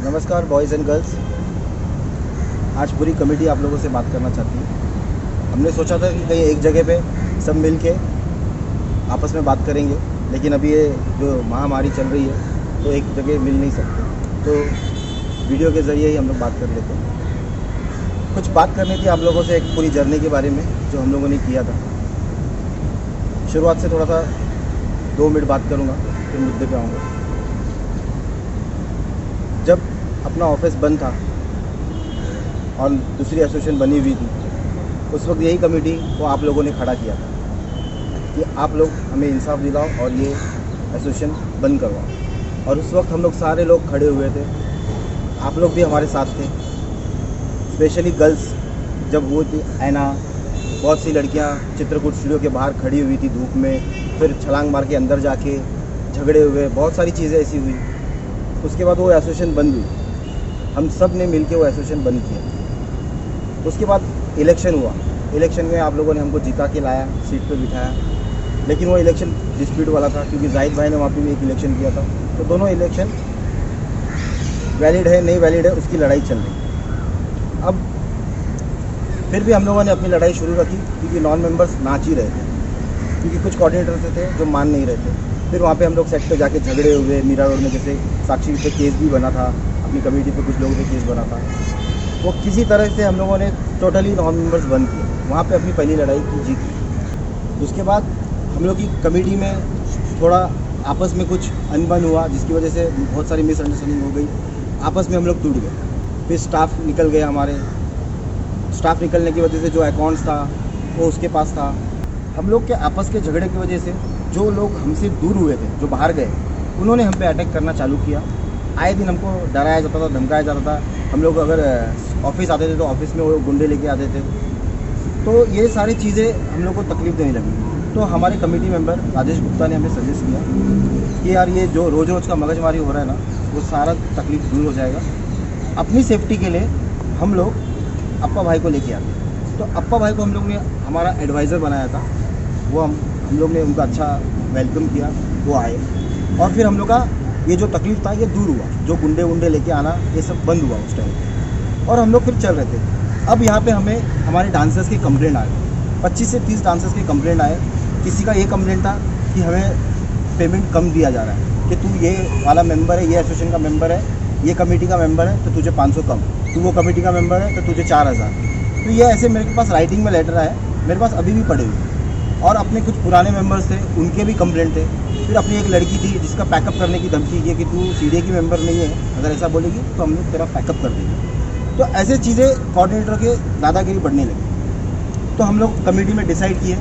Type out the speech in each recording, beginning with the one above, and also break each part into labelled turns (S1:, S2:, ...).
S1: नमस्कार boys and girls. आज पूरी कमेटी आप लोगों से बात करना चाहती है। हमने सोचा था कि कहीं एक जगह पे सब मिल के आपस में बात करेंगे, लेकिन अभी ये जो महामारी चल रही है तो एक जगह मिल नहीं सकते, तो वीडियो के ज़रिए ही हम लोग बात कर लेते हैं। कुछ बात करनी थी आप लोगों से एक पूरी जर्नी के बारे में जो हम लोगों ने किया था। शुरुआत से थोड़ा सा 2 मिनट बात करूँगा, फिर मुद्दे पे आऊँगा। जब अपना ऑफिस बंद था और दूसरी एसोसिएशन बनी हुई थी, उस वक्त यही कमेटी को आप लोगों ने खड़ा किया था कि आप लोग हमें इंसाफ दिलाओ और ये एसोसिएशन बंद करवाओ। और उस वक्त हम लोग सारे लोग खड़े हुए थे, आप लोग भी हमारे साथ थे। स्पेशली गर्ल्स जब वो थी ऐना, बहुत सी लड़कियां चित्रकूट स्टूडियो के बाहर खड़ी हुई थी धूप में, फिर छलांग मार के अंदर जाके झगड़े हुए, बहुत सारी चीज़ें ऐसी हुई। उसके बाद वो एसोसिएशन बंद हुई, हम सब ने मिलके वो एसोसिएशन बंद किया। उसके बाद इलेक्शन हुआ। इलेक्शन में आप लोगों ने हमको जिता के लाया, सीट पे बिठाया, लेकिन वो इलेक्शन डिस्प्यूट वाला था क्योंकि जाहिद भाई ने वहाँ पे भी एक इलेक्शन किया था। तो दोनों इलेक्शन वैलिड है नहीं वैलिड है उसकी लड़ाई चल रही। अब फिर भी हम लोगों ने अपनी लड़ाई शुरू रखी क्योंकि नॉन मेंबर्स नाच ही रहे थे, क्योंकि कुछ कोऑर्डिनेटर्स थे जो मान नहीं रहे थे। फिर वहाँ पे हम लोग सेट पे जाके झगड़े हुए। मीरा रोड में जैसे साक्षी पे केस भी बना था, अपनी कमेटी पे कुछ लोगों पे केस बना था। वो किसी तरह से हम लोगों ने टोटली नॉन मेंबर्स बंद किए, वहाँ पे अपनी पहली लड़ाई की जीत। उसके बाद हम लोग की कमेटी में थोड़ा आपस में कुछ अनबन हुआ, जिसकी वजह से बहुत सारी मिसअंडरस्टैंडिंग हो गई, आपस में हम लोग टूट गए। फिर स्टाफ निकल गया हमारे। स्टाफ निकलने की वजह से जो अकाउंट्स था वो उसके पास था। हम लोग के आपस के झगड़े की वजह से जो लोग हमसे दूर हुए थे, जो बाहर गए, उन्होंने हम पे अटैक करना चालू किया। आए दिन हमको डराया जाता था, धमकाया जाता था। हम लोग अगर ऑफिस आते थे तो ऑफिस में वो गुंडे लेके आते थे। तो ये सारी चीज़ें हम लोग को तकलीफ देने लगी। तो हमारे कमेटी मेंबर राजेश गुप्ता ने हमें सजेस्ट किया कि यार ये जो रोज़ रोज़ का मगजमारी हो रहा है ना, वो सारा तकलीफ दूर हो जाएगा। अपनी सेफ्टी के लिए हम लोग अप्पा भाई को लेके आते। तो अप्पा भाई को हम लोग ने हमारा एडवाइज़र बनाया था। वो हम लोग ने उनका अच्छा वेलकम किया, वो आए और फिर हम लोग का ये जो तकलीफ था ये दूर हुआ। जो गुंडे वुंडे लेके आना ये सब बंद हुआ उस टाइम, और हम लोग फिर चल रहे थे। अब यहाँ पे हमें हमारे डांसर्स की कंप्लेंट आए, 25 से 30 डांसर्स की कंप्लेंट आए। किसी का ये कंप्लेंट था कि हमें पेमेंट कम दिया जा रहा है, कि तू ये वाला मेंबर है, ये एसोसिएशन का मेंबर है, ये कमेटी का मेंबर है तो तुझे 500 कम, तू वो कमेटी का मेंबर है तो तुझे 4000। तो ये ऐसे मेरे के पास राइटिंग में लेटर आए, मेरे पास अभी भी पड़े हुए। और अपने कुछ पुराने मेंबर्स थे, उनके भी कंप्लेंट थे। फिर अपनी एक लड़की थी जिसका पैकअप करने की धमकी की कि तू सीडीए की मेंबर नहीं है, अगर ऐसा बोलेगी तो हम लोग तेरा पैकअप कर देंगे। तो ऐसे चीज़ें कोऑर्डिनेटर के दादागिरी बढ़ने लगी। तो हम लोग कमेटी में डिसाइड किए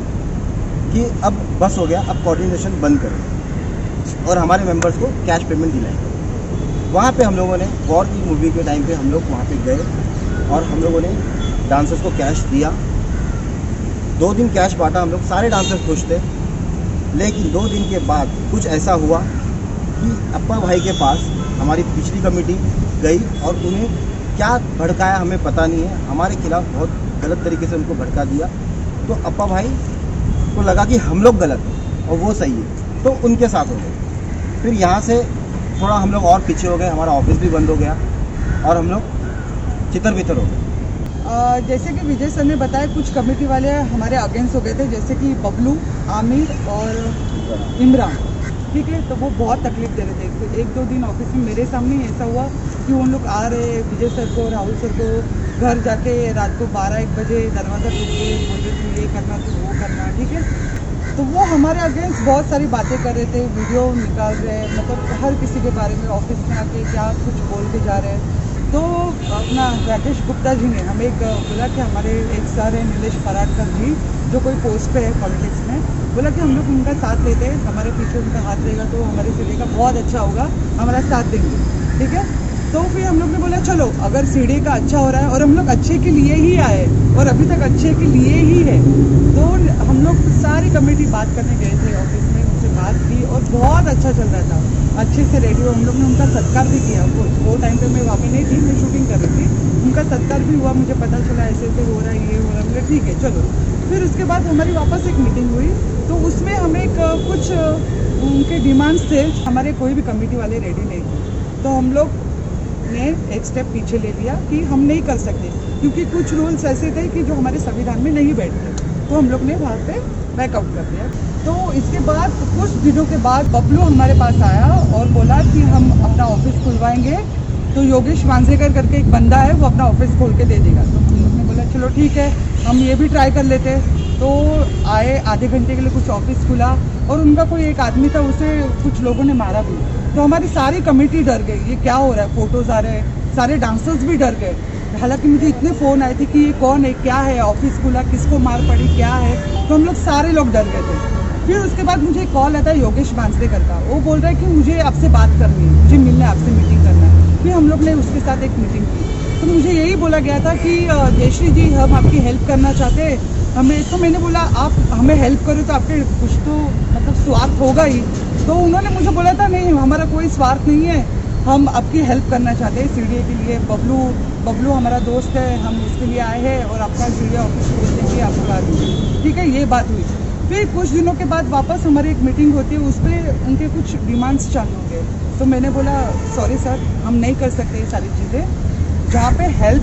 S1: कि अब बस हो गया, अब कोऑर्डिनेशन बंद करें और हमारे मेंबर्स को कैश पेमेंट दिलाएं। वहाँ पे हम लोगों ने वॉर की मूवी के टाइम पे हम लोग वहाँ पे गए और हम लोगों ने डांसर्स को कैश दिया। 2 दिन कैश बांटा, हम लोग सारे डांसर्स खुश थे। लेकिन 2 दिन के बाद कुछ ऐसा हुआ कि अप्पा भाई के पास हमारी पिछली कमेटी गई और उन्हें क्या भड़काया हमें पता नहीं है, हमारे खिलाफ बहुत गलत तरीके से उनको भड़का दिया। तो अप्पा भाई को लगा कि हम लोग गलत हैं और वो सही है, तो उनके साथ हो गए। फिर यहाँ से थोड़ा हम लोग और पीछे हो गए, हमारा ऑफिस भी बंद हो गया और हम लोग चितर बितर हो गए।
S2: जैसे कि विजय सर ने बताया, कुछ कमेटी वाले हमारे अगेंस्ट हो गए थे, जैसे कि बबलू, आमिर और इमरान, ठीक है। तो वो बहुत तकलीफ दे रहे थे। तो 1-2 दिन ऑफिस में मेरे सामने ही ऐसा हुआ कि उन लोग आ रहे विजय सर को, राहुल सर को, घर जाके रात को 12-1 बजे दरवाज़ा टूट के बोल रहे तू ये करना तू वो करना, ठीक है। तो वो हमारे अगेंस्ट बहुत सारी बातें कर रहे थे, वीडियो निकाल रहे हैं, मतलब हर किसी के बारे में ऑफिस में आके क्या कुछ बोल के जा रहे हैं। तो अपना राकेश गुप्ता जी ने हमें एक बोला कि हमारे एक सर है नीलेश पराडकर जी, जो कोई पोस्ट पे है पॉलिटिक्स में, बोला कि हम लोग उनका साथ लेते हैं, हमारे पीछे उनका हाथ रहेगा तो हमारे सीढ़ी का बहुत अच्छा होगा, हमारा साथ देंगे, ठीक है। तो फिर हम लोग ने बोला चलो, अगर सीढ़ी का अच्छा हो रहा है और हम लोग अच्छे के लिए ही आए और अभी तक अच्छे के लिए ही है, तो हम लोग सारी कमेटी बात करने गए थे ऑफिस में, उनसे बात की और बहुत अच्छा चल रहा था, अच्छे से रेडी हो। हम लोग ने उनका सत्कार भी किया। वो टाइम पे मैं वहाँ पे नहीं थी, मैं शूटिंग कर रही थी। उनका सत्कार भी हुआ, मुझे पता चला ऐसे ऐसे हो रहा है, ये हो रहा है, बोले ठीक है चलो। फिर उसके बाद हमारी वापस एक मीटिंग हुई, तो उसमें हमें कुछ उनके डिमांड्स थे, हमारे कोई भी कमेटी वाले रेडी नहीं थे। तो हम लोग ने एक स्टेप पीछे ले लिया कि हम नहीं कर सकते, क्योंकि कुछ रूल्स ऐसे थे कि जो हमारे संविधान में नहीं बैठते, तो हम लोग ने वहाँ पे बैकआउट कर दिया। तो इसके बाद कुछ दिनों के बाद बबलू हमारे पास आया और बोला कि हम अपना ऑफिस खुलवाएंगे, तो योगेश मांजरेकर करके एक बंदा है, वो अपना ऑफिस खोल के दे देगा। तो हम लोग ने बोला चलो ठीक है, हम ये भी ट्राई कर लेते। तो आए, आधे घंटे के लिए कुछ ऑफिस खुला और उनका कोई एक आदमी था, उसे कुछ लोगों ने मारा भी। तो हमारी सारी कमेटी डर गई, ये क्या हो रहा है, फोटोज आ रहे हैं, सारे डांसर्स भी डर गए। हालांकि मुझे इतने फ़ोन आए थे कि ये कौन है, क्या है, ऑफिस खुला, किसको मार पड़ी, क्या है, तो हम लोग सारे लोग डर गए थे। फिर उसके बाद मुझे एक कॉल आता है योगेश मांजरेकर का, वो बोल रहा है कि मुझे आपसे बात करनी है, मुझे मिलना है, आपसे मीटिंग करना है। फिर हम लोग ने उसके साथ एक मीटिंग की, तो मुझे यही बोला गया था कि जयश्री जी हम आपकी हेल्प करना चाहते हैं, हमें। तो मैंने बोला आप हमें हेल्प करो तो आपके कुछ तो मतलब स्वार्थ होगा ही। तो उन्होंने मुझे बोला था नहीं, हमारा कोई स्वार्थ नहीं है, हम आपकी हेल्प करना चाहते हैं सीडीए के लिए। बबलू हमारा दोस्त है, हम उसके लिए आए हैं और आपका सीडीए ऑफिस खोलने के लिए आपको ला देंगे, ठीक है। ये बात हुई। फिर कुछ दिनों के बाद वापस हमारी एक मीटिंग होती है, उस पर उनके कुछ डिमांड्स चालू हो गए। तो मैंने बोला सॉरी सर, हम नहीं कर सकते ये सारी चीज़ें। जहाँ पे हेल्प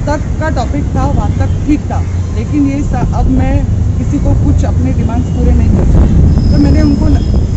S2: तक का टॉपिक था वहाँ तक ठीक था, लेकिन ये अब मैं किसी को कुछ अपने डिमांड्स पूरे नहीं कर सकती। तो मैंने उनको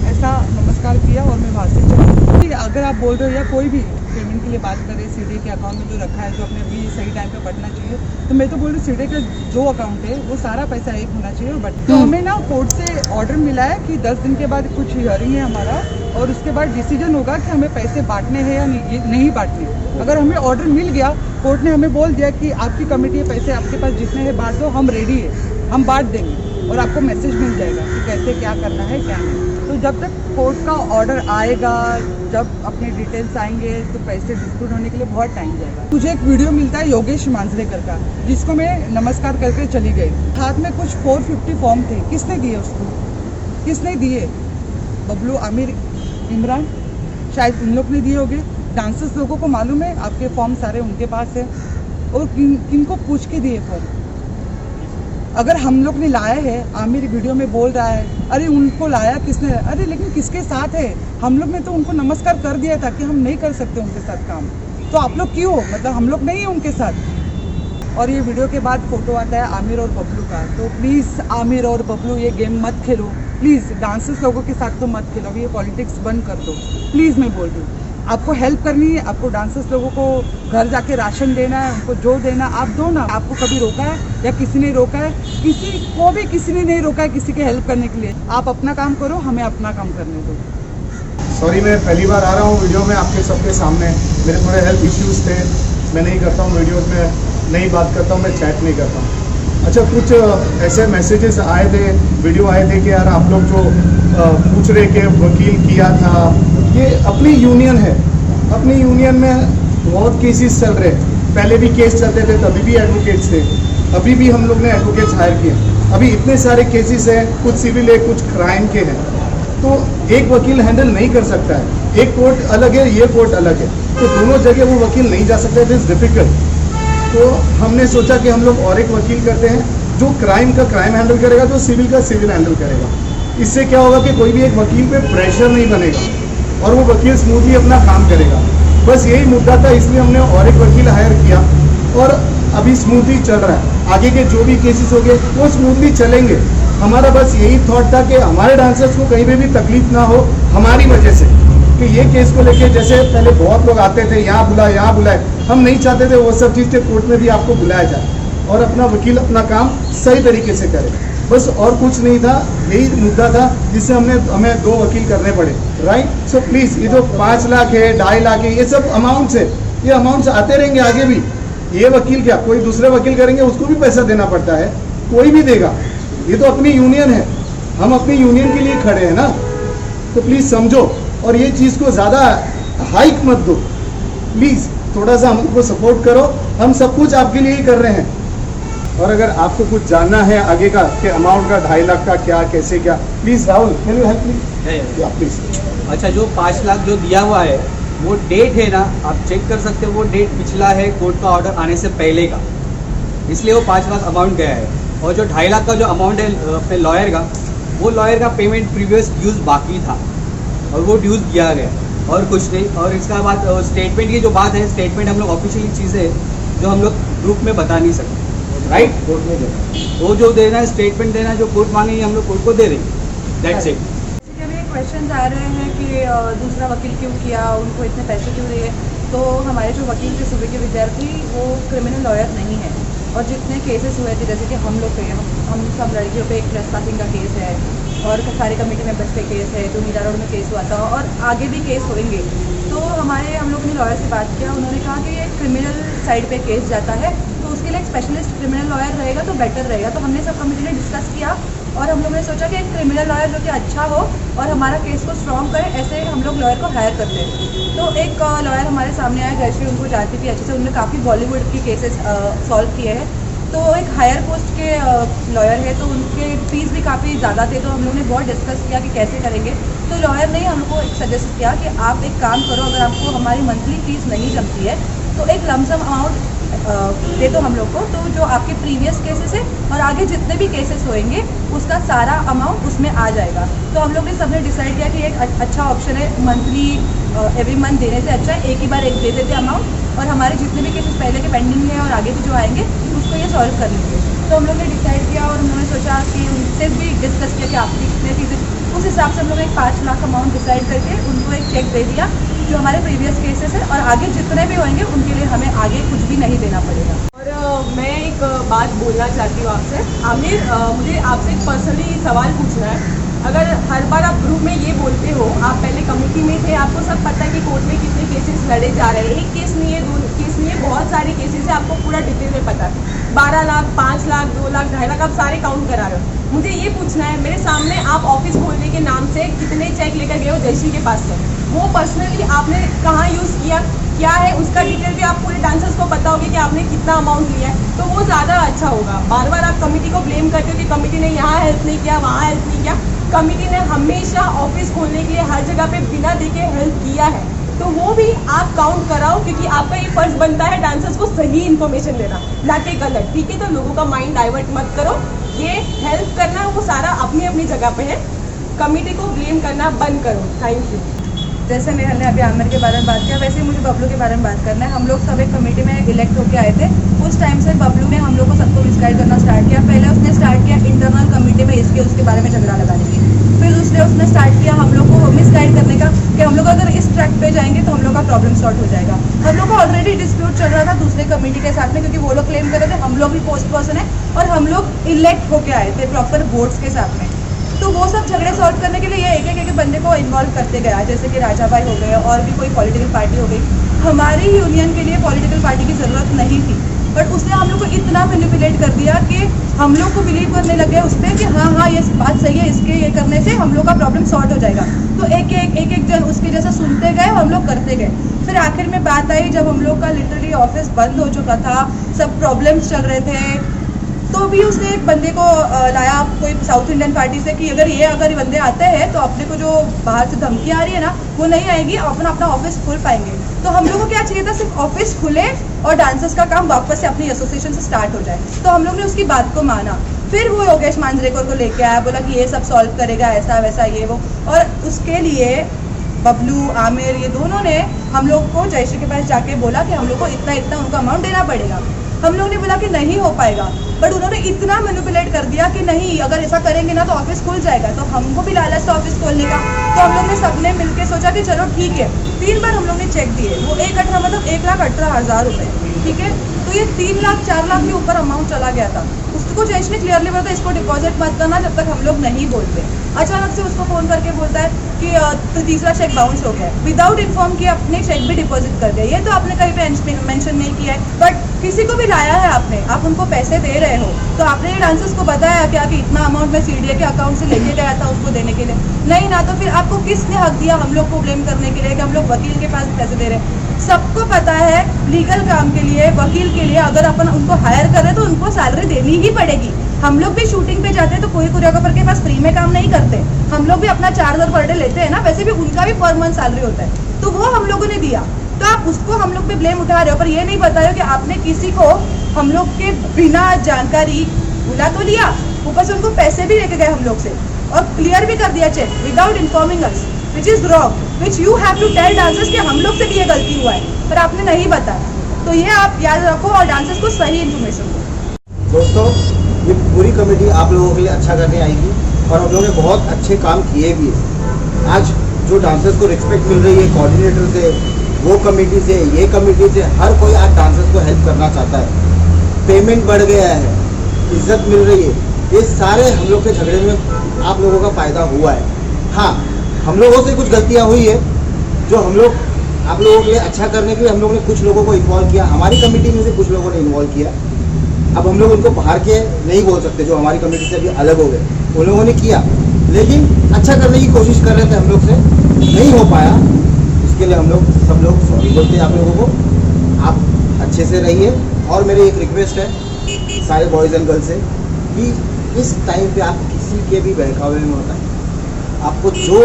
S2: ऐसा नमस्कार किया और मैं वहाँ से चली। अगर आप बोल रहे हो या कोई भी पेमेंट के लिए बात करें, सीडीए के अकाउंट में जो रखा है, जो अपने भी सही टाइम पे बढ़ना चाहिए, तो मैं तो बोल रही हूँ सीडीए का जो अकाउंट है वो सारा पैसा एक होना चाहिए। बट तो हमें ना कोर्ट से ऑर्डर मिला है कि 10 दिन के बाद कुछ हियरिंग है हमारा, और उसके बाद डिसीजन होगा कि हमें पैसे बांटने हैं या नहीं बांटने। अगर हमें ऑर्डर मिल गया, कोर्ट ने हमें बोल दिया कि आपकी कमेटी है, पैसे आपके पास जितने हैं बांट दो, हम रेडी है, हम बांट देंगे और आपको मैसेज मिल जाएगा कि कैसे क्या करना है क्या नहीं। तो जब तक कोर्ट का ऑर्डर आएगा, जब अपने डिटेल्स आएंगे, तो पैसे डिस्प्यूट होने के लिए बहुत टाइम जाएगा। मुझे एक वीडियो मिलता है योगेश मांजरेकर का, जिसको मैं नमस्कार करके चली गई। हाथ में कुछ 450 फॉर्म थे, किसने दिए उसको, किसने दिए? बबलू, आमिर, इमरान, शायद उन लोग ने दिए होंगे। डांसर्स लोगों को मालूम है, आपके फॉर्म सारे उनके पास है। और किनको पूछ के दिए फॉर्म? अगर हम लोग ने लाया है, आमिर वीडियो में बोल रहा है अरे उनको लाया किसने, अरे लेकिन किसके साथ है? हम लोग ने तो उनको नमस्कार कर दिया था कि हम नहीं कर सकते उनके साथ काम, तो आप लोग क्यों, मतलब हम लोग नहीं है उनके साथ। और ये वीडियो के बाद फोटो आता है आमिर और बबलू का। तो प्लीज़ आमिर और बबलू ये गेम मत खेलो प्लीज़, डांसर्स लोगों के साथ तो मत खेलो, ये पॉलिटिक्स बंद कर दो प्लीज़। मैं बोल रही हूँ, आपको हेल्प करनी है, आपको डांसर्स लोगों को घर जाके राशन देना है, उनको जो देना आप दो ना। आपको कभी रोका है या किसी ने रोका है? किसी को भी किसी ने नहीं रोका है किसी के हेल्प करने के लिए। आप अपना काम करो, हमें अपना काम करने दो।
S3: सॉरी, मैं पहली बार आ रहा हूँ वीडियो में आपके सबके सामने। मेरे थोड़े हेल्थ इश्यूज़ थे, मैं नहीं करता हूँ वीडियोज़ में, नहीं बात करता हूँ, मैं चैट नहीं करता हूँ। अच्छा, कुछ ऐसे मैसेजेस आए थे, वीडियो आए थे कि यार आप लोग जो पूछ रहे कि वकील किया था, ये अपनी यूनियन है, अपनी यूनियन में बहुत केसेस चल रहे हैं। पहले भी केस चलते थे, तभी भी एडवोकेट्स थे, अभी भी हम लोग ने एडवोकेट्स हायर किए। अभी इतने सारे केसेस हैं, कुछ सिविल है, कुछ क्राइम के हैं, तो एक वकील हैंडल नहीं कर सकता है। एक कोर्ट अलग है, ये कोर्ट अलग है, तो दोनों जगह वो वकील नहीं जा सकता, इट इज़ डिफिकल्ट। तो हमने सोचा कि हम लोग और एक वकील करते हैं जो क्राइम का क्राइम हैंडल करेगा, जो सिविल का सिविल हैंडल करेगा। इससे क्या होगा कि कोई भी एक वकील पे प्रेशर नहीं बनेगा और वो वकील स्मूथली अपना काम करेगा। बस यही मुद्दा था, इसलिए हमने और एक वकील हायर किया और अभी स्मूथली चल रहा है। आगे के जो भी केसेस होंगे वो स्मूथली चलेंगे। हमारा बस यही थॉट था कि हमारे डांसर्स को कहीं पे भी तकलीफ ना हो हमारी वजह से, कि ये केस को लेके जैसे पहले बहुत लोग आते थे, यहाँ बुलाए, हम नहीं चाहते थे वो सब चीज़ के कोर्ट में भी आपको बुलाया जाए और अपना वकील अपना काम सही तरीके से करे। बस और कुछ नहीं था, यही मुद्दा था जिससे हमें 2 वकील करने पड़े, राइट। सो प्लीज़, ये जो 5 लाख है, 2.5 लाख है, ये सब अमाउंट्स है, ये अमाउंट्स आते रहेंगे आगे भी। ये वकील क्या, कोई दूसरे वकील करेंगे उसको भी पैसा देना पड़ता है, कोई भी देगा। ये तो अपनी यूनियन है, हम अपनी यूनियन के लिए खड़े हैं ना, तो प्लीज़ समझो और ये चीज़ को ज़्यादा हाइक मत दो प्लीज़, थोड़ा सा हमको सपोर्ट करो, हम सब कुछ आपके लिए ही कर रहे हैं। और अगर आपको कुछ जानना है आगे का कि अमाउंट का 2.5 लाख का क्या कैसे क्या, please Rahul can you help me या प्लीज़।
S4: अच्छा, जो 5 लाख जो दिया हुआ है वो डेट है ना, आप चेक कर सकते हो, वो डेट पिछला है कोर्ट का ऑर्डर आने से पहले का, इसलिए वो 5 लाख अमाउंट गया है। और जो 2.5 लाख का जो अमाउंट है अपने लॉयर का, वो लॉयर का पेमेंट प्रीवियस ड्यूज़ बाकी था और वो ड्यूज़ किया गया। और कुछ नहीं। और इसका बाद स्टेटमेंट की जो बात है, स्टेटमेंट हम लोग ऑफिशियली चीज़ है जो हम लोग ग्रुप में बता नहीं सकते, राइट।
S1: कोर्ट में देना
S4: वो जो देना है स्टेटमेंट देना है, जो कोर्ट मांगेंगे हम लोग कोर्ट को दे देंगे, दैट्स इट।
S5: अभी क्वेश्चन आ रहे हैं कि दूसरा वकील क्यों किया, उनको इतने पैसे क्यों दिए। तो हमारे जो वकील थे सुबह के विद्यार्थी, वो क्रिमिनल लॉयर नहीं है। और जितने केसेस हुए थे, जैसे कि हम लोग पे हम सब लड़कियों पे एक ट्रेसपासिंग का केस है और सारी कमेटी मेंबर्स पे केस है, जो मीरा रोड में केस हुआ था और आगे भी केस होंगे। तो हम लोगों ने लॉयर से बात किया, उन्होंने कहा कि ये क्रिमिनल साइड पे केस जाता है, तो उसके लिए एक स्पेशलिस्ट क्रिमिनल लॉयर रहेगा तो बेटर रहेगा। तो हमने सब कमेटी ने डिस्कस किया और हम लोगों ने सोचा कि एक क्रिमिनल लॉयर जो कि अच्छा हो और हमारा केस को स्ट्रॉन्ग करे, ऐसे हम लोग लॉयर को हायर करते हैं। तो एक लॉयर हमारे सामने आया, जयश्री उनको जानती थी अच्छे से, उन्होंने काफ़ी बॉलीवुड के केसेस सॉल्व किए हैं। तो एक हायर पोस्ट के लॉयर है, तो उनके फीस भी काफ़ी ज़्यादा थे। तो हम लोगों ने बहुत डिस्कस किया कि कैसे करेंगे। तो लॉयर ने हम लोग को एक सजेस्ट किया कि आप एक काम करो, अगर आपको हमारी मंथली फीस नहीं जमती है तो एक लमसम अमाउंट दे दो हम लोग को, तो जो आपके प्रीवियस केसेस है और आगे जितने भी केसेस होंगे उसका सारा अमाउंट उसमें आ जाएगा। तो हम लोग ने सबने डिसाइड किया कि एक अच्छा ऑप्शन है, मंथली एवरी मंथ देने से अच्छा है एक ही बार एक दे देते अमाउंट, और हमारे जितने भी केसेस पहले के पेंडिंग है और आगे भी जो आएंगे उसको ये सॉल्व कर लेंगे। तो हम लोग ने डिसाइड किया और उन्होंने सोचा कि उनसे भी डिस्कस किया कि आपकी कितने फीस, उस हिसाब से हम लोग एक 5 लाख अमाउंट डिसाइड करके उनको एक चेक दे दिया जो हमारे प्रीवियस केसेस है, और आगे जितने भी होंगे उनके लिए हमें आगे कुछ भी नहीं देना पड़ेगा।
S6: और मैं एक बात बोलना चाहती हूँ आपसे आमिर, मुझे आपसे एक पर्सनली सवाल पूछना है। अगर हर बार आप ग्रुप में ये बोलते हो, आप पहले कमेटी में थे, आपको सब पता है कि कोर्ट में कितने केसेस लड़े जा रहे हैं, एक केस नहीं है, 2 केस नहीं है, बहुत सारे केसेस है, आपको पूरा डिटेल में पता है। 12 लाख, 5 लाख, 2 लाख, 2.5 लाख, आप सारे काउंट करा रहे हो। मुझे ये पूछना है, मेरे सामने आप ऑफिस खोलने के नाम से कितने चेक लेकर गए हो जयश्री के पास से, वो पर्सनली आपने कहाँ यूज़ किया, क्या है उसका डिटेल भी आप पूरे डांसर्स को पता होगी कि आपने कितना अमाउंट लिया है, तो वो ज़्यादा अच्छा होगा। बार बार आप कमेटी को ब्लेम करते हो कि कमेटी ने यहाँ हेल्प नहीं किया, वहाँ हेल्प नहीं किया। कमेटी ने हमेशा ऑफिस खोलने के लिए हर जगह पे बिना देखे हेल्प किया है, तो वो भी आप काउंट कराओ, क्योंकि आपका ये फर्ज बनता है डांसर्स को सही इन्फॉर्मेशन देना, ना कि गलत। ठीक है, तो लोगों का माइंड डाइवर्ट मत करो, ये हेल्प करना वो सारा अपनी अपनी जगह पे है, कमेटी को ब्लेम करना बंद करो। Thank you.
S5: जैसे नेहल ने अभी आमिर के बारे में बात किया, वैसे ही मुझे बबलू के बारे में बात करना है। हम लोग सब एक कमेटी में इलेक्ट होकर आए थे, उस टाइम से बबलू ने हम लोग को सबको मिसगाइड करना स्टार्ट किया। पहले उसने स्टार्ट किया इंटरनल कमेटी में इसके उसके बारे में झगड़ा लगाने की, फिर उसने स्टार्ट किया हम लोग को मिसगाइड करने का कि हम लोग अगर इस ट्रैक पे जाएंगे तो हम लोग का प्रॉब्लम सॉल्व हो जाएगा। हम लोग को ऑलरेडी डिस्प्यूट चल रहा था दूसरे कमेटी के साथ में, क्योंकि वो लोग क्लेम कर रहे थे हम लोग भी पोस्ट पर्सन है और हम लोग इलेक्ट होकर आए थे प्रॉपर वोट्स के साथ में। तो वो सब झगड़े सॉल्व करने के लिए ये एक एक बंदे को इन्वॉल्व करते गया, जैसे कि राजा भाई हो गए और भी कोई पॉलिटिकल पार्टी हो गई। हमारी यूनियन के लिए पॉलिटिकल पार्टी की ज़रूरत नहीं थी, बट उसने हम लोग को इतना मैनिपुलेट कर दिया कि हम लोग को बिलीव करने लग गए उस पर कि हाँ ये बात सही है, इसके ये करने से हम लोग का प्रॉब्लम सॉल्व हो जाएगा। तो एक जन उसके जैसा सुनते गए, हम लोग करते गए। फिर आखिर में बात आई जब हम लोग का लिटरली ऑफिस बंद हो चुका था, सब प्रॉब्लम्स चल रहे थे, तो भी उसने एक बंदे को लाया कोई साउथ इंडियन पार्टी से कि अगर ये बंदे आते हैं तो अपने को जो बाहर से धमकी आ रही है ना वो नहीं आएगी, अपना ऑफिस खोल पाएंगे। तो हम लोगों को क्या चाहिए था, सिर्फ ऑफिस खुले और डांसर्स का काम वापस से अपनी एसोसिएशन से स्टार्ट हो जाए। तो हम लोग ने उसकी बात को माना। फिर वो योगेश मांजरेकर को लेके आया, बोला कि ये सब सॉल्व करेगा, ऐसा वैसा ये वो, और उसके लिए बबलू आमिर ये दोनों ने हम लोग को जयश्री के पास जाके बोला कि हम लोग को इतना उनका अमाउंट देना पड़ेगा। हम लोग ने बोला कि नहीं हो पाएगा, बट उन्होंने इतना मैनिपुलेट कर दिया कि नहीं अगर ऐसा करेंगे ना तो ऑफिस खुल जाएगा। तो हमको भी लालच था ऑफिस खोलने का, तो हम लोग ने सबने मिलकर सोचा कि चलो ठीक है। 3 बार हम लोग ने चेक दिए, वो 1,18,000 रुपये, ठीक है। तो ये 3 लाख 4 लाख के ऊपर अमाउंट चला गया था। उसको जयेश ने क्लियरली बोला था इसको डिपॉजिट मत करना जब तक हम लोग नहीं बोलते। अचानक से उसको फ़ोन करके बोलता है कि तो तीसरा चेक बाउंस हो गया, विदाउट इन्फॉर्म किया अपने चेक भी डिपॉजिट कर दिया। ये तो आपने कहीं पे मेंशन नहीं किया है, बट किसी को भी लाया है आपने, आप उनको पैसे दे रहे हो, तो आपने ये डांसर्स को बताया क्या कि इतना अमाउंट मैं सीडीए के अकाउंट से लेके गया था उसको देने के लिए? नहीं ना। तो फिर आपको किसने हक दिया हम लोग को ब्लेम करने के लिए कि हम लोग वकील के पास पैसे दे रहे हैं? सबको पता है लीगल काम के लिए, वकील के लिए अगर अपन उनको हायर करें तो उनको सैलरी देनी ही पड़ेगी। हम लोग भी शूटिंग पे जाते हैं तो कोई कोरियोग्राफर के पास फ्री में काम नहीं करते, हम लोग भी अपना 4,000 पर डे लेते हैं ना, वैसे भी उनका भी पर मंथ सैलरी होता है, तो वो हम लोगों ने दिया। तो आप उसको हम लोग पे ब्लेम उठा रहे हो, पर ये नहीं बता रहे हो कि आपने किसी को हम लोग के बिना जानकारी बुला तो लिया, ऊपर से उनको पैसे भी लेके गए हम लोग से और क्लियर भी कर दिया check without informing us. Which is wrong, which you have to tell dancers कि हम लोग से भी ये गलती हुआ है, पर आपने नहीं बताया। तो ये आप याद रखो और डांसर्स को सही इन्फॉर्मेशन दो।
S1: दोस्तों, ये पूरी कमेटी आप लोगों के लिए अच्छा करने आएगी और हम लोगों ने बहुत अच्छे काम किए भी हैं। आज जो डांसर्स को रिस्पेक्ट मिल रही है कोऑर्डिनेटर से, वो कमेटी से, ये कमेटी से, हर कोई आज डांसर्स को हेल्प करना चाहता है। पेमेंट बढ़ गया है, इज्जत मिल रही है, ये सारे हम लोग के झगड़े में आप लोगों का फ़ायदा हुआ है। हाँ, हम लोगों से कुछ गलतियाँ हुई है जो हम लोग आप लोगों के लिए अच्छा करने के लिए हम लोगों ने कुछ लोगों को इन्वॉल्व किया, हमारी कमेटी में से कुछ लोगों ने इन्वॉल्व किया। अब हम लोग उनको बाहर के नहीं बोल सकते, जो हमारी कमेटी से अभी अलग हो गए, उन लोगों ने किया, लेकिन अच्छा करने की कोशिश कर रहे थे, हम लोग से नहीं हो पाया। इसके लिए हम लोग सब लोग सॉरी बोलते हैं आप लोगों को। आप अच्छे से रहिए और मेरी एक रिक्वेस्ट है सारे बॉयज़ एंड गर्ल्स से कि इस टाइम पे आप किसी के भी बहकावे में मत आइए। आपको जो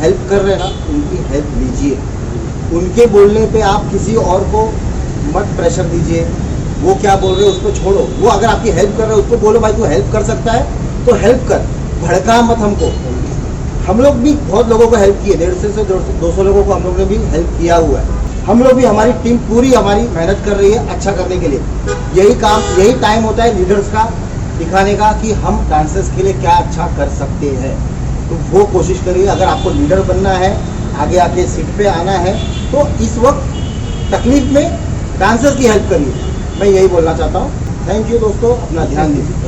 S1: हेल्प कर रहे हैं ना, उनकी हेल्प लीजिए। उनके बोलने पे आप किसी और को मत प्रेशर दीजिए। वो क्या बोल रहे हैं उसको छोड़ो। वो अगर आपकी हेल्प कर रहे हैं उसको बोलो भाई तू हेल्प कर सकता है तो हेल्प कर, भड़का मत हमको। हम लोग भी बहुत लोगों को हेल्प किए, 150 से 200 लोगों को हम लोग ने भी हेल्प किया हुआ है। हम लोग भी, हमारी टीम पूरी हमारी मेहनत कर रही है अच्छा करने के लिए। यही टाइम होता है लीडर्स का दिखाने का कि हम डांसर्स के लिए क्या अच्छा कर सकते हैं। तो वो कोशिश करिए। अगर आपको लीडर बनना है, आगे आके सीट पे आना है, तो इस वक्त तकलीफ में डांसर्स की हेल्प करिए। मैं यही बोलना चाहता हूँ। थैंक यू दोस्तों, अपना ध्यान दीजिए।